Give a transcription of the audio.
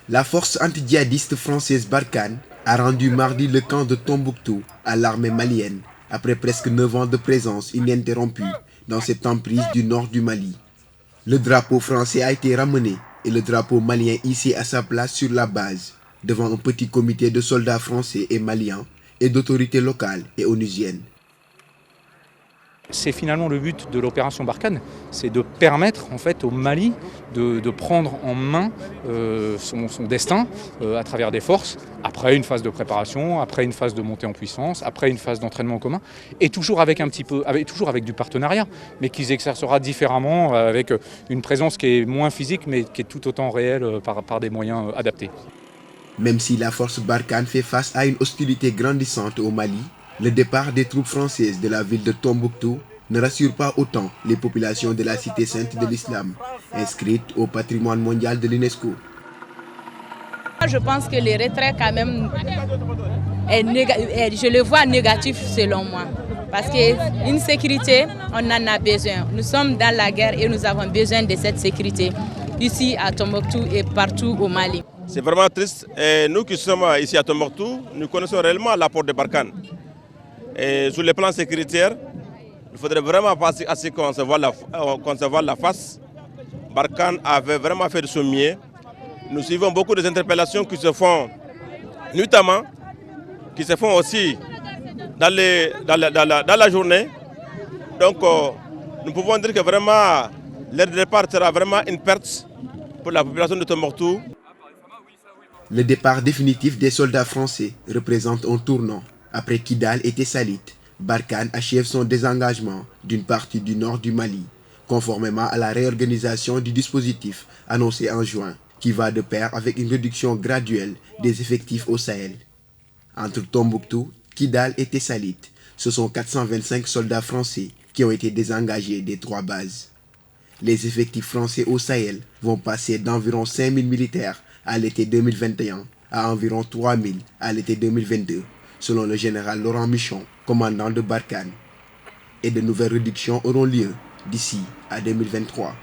La force anti-djihadiste française Barkhane a rendu mardi le camp de Tombouctou à l'armée malienne après presque 9 ans de présence ininterrompue dans cette emprise du nord du Mali. Le drapeau français a été ramené et le drapeau malien hissé à sa place sur la base, devant un petit comité de soldats français et maliens et d'autorités locales et onusiennes. C'est finalement le but de l'opération Barkhane, c'est de permettre en fait au Mali de prendre en main son destin à travers des forces, après une phase de préparation, après une phase de montée en puissance, après une phase d'entraînement en commun, et toujours avec toujours avec du partenariat, mais qui s'exercera différemment, avec une présence qui est moins physique, mais qui est tout autant réelle par des moyens adaptés. Même si la force Barkhane fait face à une hostilité grandissante au Mali, le départ des troupes françaises de la ville de Tombouctou ne rassure pas autant les populations de la cité sainte de l'islam, inscrite au patrimoine mondial de l'UNESCO. Je pense que le retrait quand même je le vois négatif selon moi. Parce qu'une sécurité, on en a besoin. Nous sommes dans la guerre et nous avons besoin de cette sécurité ici à Tombouctou et partout au Mali. C'est vraiment triste. Et nous qui sommes ici à Tombouctou, nous connaissons réellement l'apport de Barkhane. Et sur le plan sécuritaire, il faudrait vraiment passer à ce qu'on se voit la face. Barkhane avait vraiment fait de son mieux. Nous suivons beaucoup des interpellations qui se font nuitamment, qui se font aussi dans la journée. Donc nous pouvons dire que vraiment leur départ sera vraiment une perte pour la population de Tombouctou. Le départ définitif des soldats français représente un tournant. Après Kidal et Tessalit, Barkhane achève son désengagement d'une partie du nord du Mali, conformément à la réorganisation du dispositif annoncé en juin, qui va de pair avec une réduction graduelle des effectifs au Sahel. Entre Tombouctou, Kidal et Tessalit, ce sont 425 soldats français qui ont été désengagés des 3 bases. Les effectifs français au Sahel vont passer d'environ 5000 militaires à l'été 2021 à environ 3000 à l'été 2022, selon le général Laurent Michon, commandant de Barkhane. Et de nouvelles réductions auront lieu d'ici à 2023.